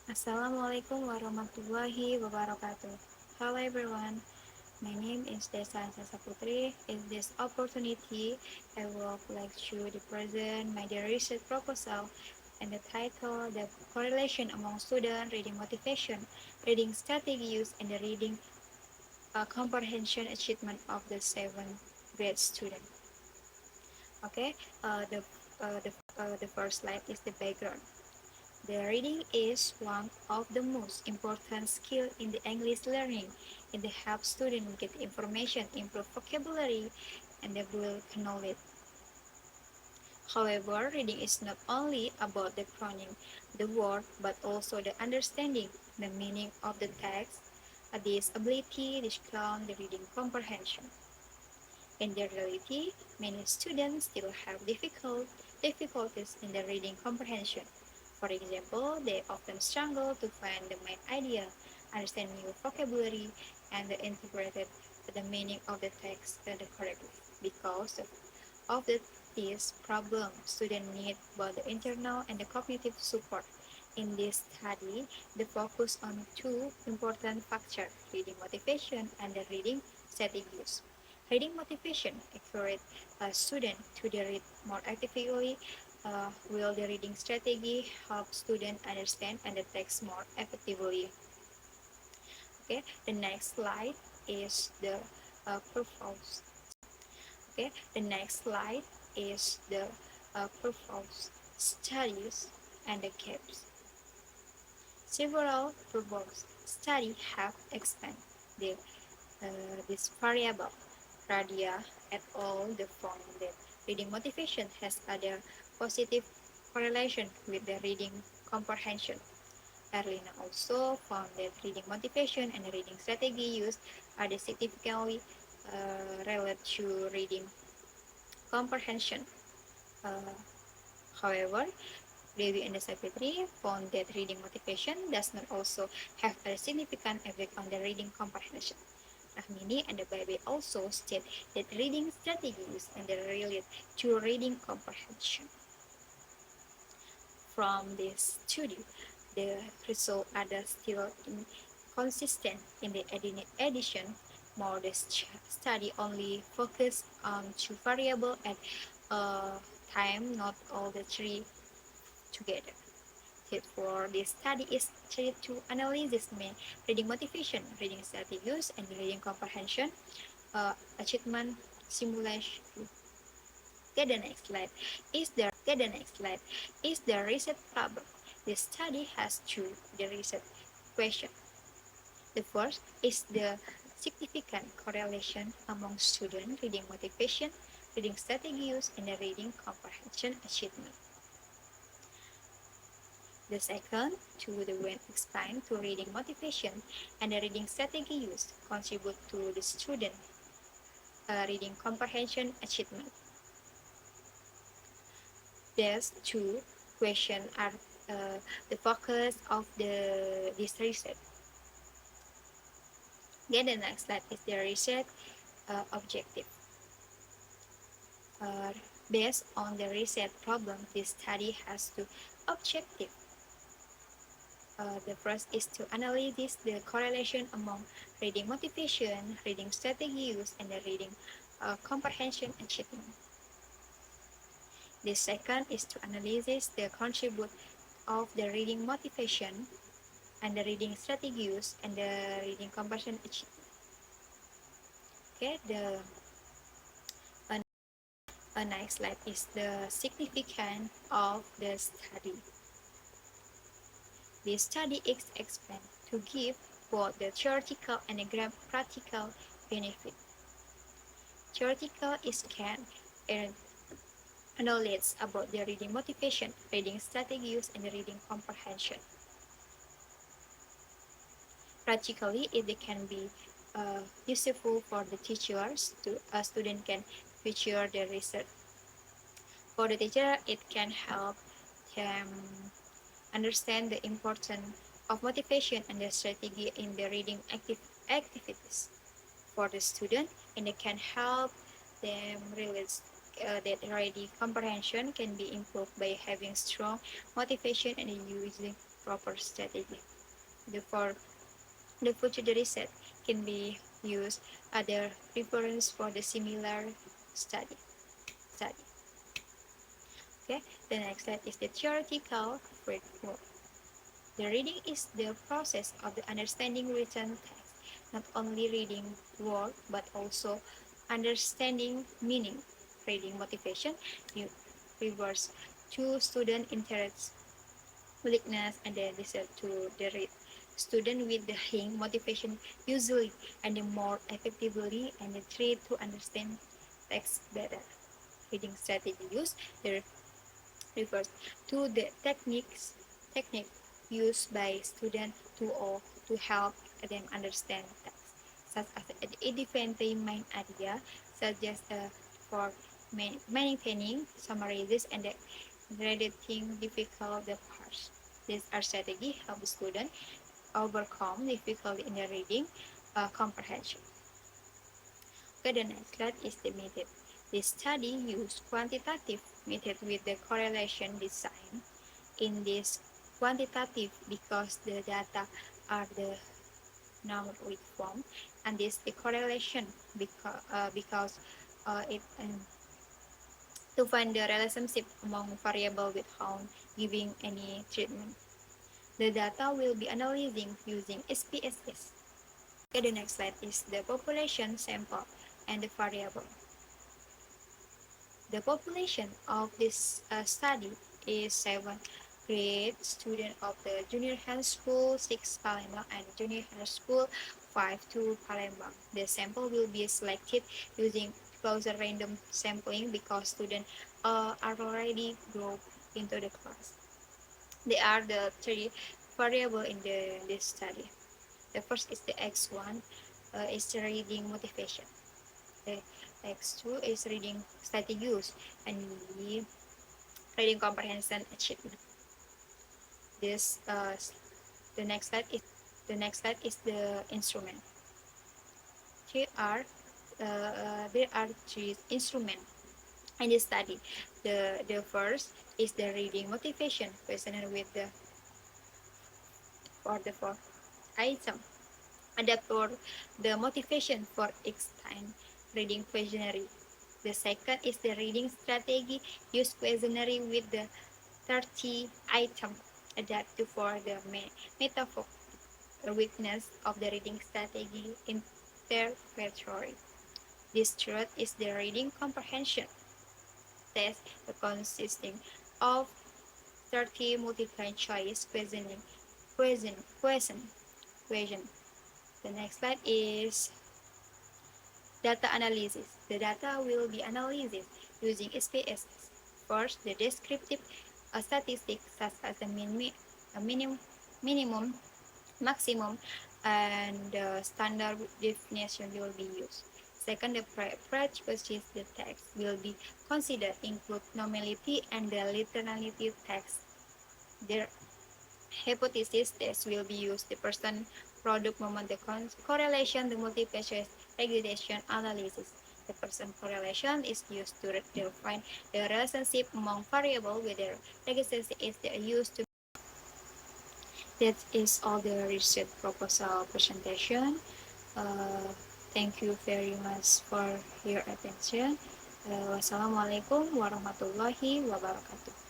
Assalamualaikum warahmatullahi wabarakatuh. Hello everyone, my name is Desa Sasa Putri. In this opportunity, I would like to present my research proposal and the title, The Correlation Among Student Reading Motivation, Reading Strategy Use, and the Reading Comprehension Achievement of the 7th grade student. Okay, the first slide is the background. The reading is one of the most important skills in the English learning. It helps students get information, improve vocabulary, and develop knowledge. However, reading is not only about the learning the word, but also the understanding the meaning of the text. This ability discounts the reading comprehension. In the reality, many students still have difficulties in the reading comprehension. For example, they often struggle to find the main idea, understand new vocabulary, and interpret the meaning of the text correctly. Because of this problem, students need both the internal and the cognitive support. In this study, the focus on two important factors, reading motivation and the reading strategies. Reading motivation encourages a student to read more actively, while the reading strategy helps students understand and the text more effectively. Okay, the next slide is the purpose. Okay, the next slide is the purpose studies and the gaps. Several purpose studies have expanded the, this variable. Radia et al. The found that reading motivation has other positive correlation with the reading comprehension. Erlina also found that reading motivation and reading strategy use are significantly related to reading comprehension. Uh, However, Devi and Sapitri found that reading motivation does not also have a significant effect on the reading comprehension. Rahmini and the Baby also state that reading strategies and relate to reading comprehension. From this study, the results are still inconsistent in the edition. More the study only focused on two variables at a time, not all the three together. Therefore, this study is treated to analyze main reading motivation, reading strategies, and reading comprehension, achievement simulation. Get the next slide. Is the reset problem? This study has two the reset question. The first is the significant correlation among student reading motivation, reading strategies, and the reading comprehension achievement. The second, to the when explained to reading motivation and the reading strategy used contribute to the student reading comprehension achievement. These two questions are the focus of this research. Then the next slide is the research objective. Uh, Based on the research problem, this study has two objectives. The first is to analyze the correlation among reading motivation, reading strategy use, and the reading comprehension achievement. The second is to analyze the contribute of the reading motivation and the reading strategy use and the reading comprehension achievement. Okay, the next slide is the significance of the study. The study is explained to give both the theoretical and the practical benefit. Theoretical is can earn knowledge about the reading motivation, reading strategies, and the reading comprehension. Practically, it can be useful for the teachers. A student can feature the research. For the teacher, it can help them understand the importance of motivation and the strategy in the reading activities. For the student, and it can help them realize that reading comprehension can be improved by having strong motivation and using proper strategy. Therefore, the future data set can be used other reference for the similar study. Okay, the next slide is the theoretical framework. The reading is the process of the understanding written text, not only reading word but also understanding meaning. Reading motivation refers to student interests, willingness, and the desire to the read. Student with the high motivation usually and the more effectively and the try to understand text better. Reading strategy use the refers to the technique used by students to help them understand text, such as identifying main idea, suggest for maintaining summarizes and editing difficult the parts. This strategy helps students overcome difficulty in the reading comprehension. Okay, the next slide is the method. This study used quantitative method with the correlation design. In this quantitative, because the data are the numeric form, and this the correlation because it to find the relationship among variable without giving any treatment. The data will be analyzing using SPSS. Okay, the next slide is the population sample and the variable. The population of this study is 7th grade student of the junior high school 6 Palembang and junior high school 5 Palembang. The sample will be selected using closer random sampling because students are already grouped into the class. They are the three variables in this study. The first is the X1, is the reading motivation. The X2 is reading study use, and the reading comprehension achievement. This the next slide is the instrument. There are three instruments in this study. The first is the reading motivation questionnaire with the for the fourth item. Adapt for the motivation for each time reading questionnaire. The second is the reading strategy. Use questionnaire with the 30 item. Adapt for the metaphor weakness of the reading strategy interpretory. This third is the reading comprehension test consisting of 30 multiple choice question. The next slide is data analysis. The data will be analyzed using SPSS. First, the descriptive statistics such as the minimum, maximum, and standard definition will be used. Second, the prerequisites the text will be considered include nominality and the literality text. The hypothesis test will be used. The person product moment, the correlation, the multiple choice regression analysis. The person correlation is used to define the relationship among variables with the regression is used to. That is all the research proposal presentation. Uh, Thank you very much for your attention. Wassalamualaikum warahmatullahi wabarakatuh.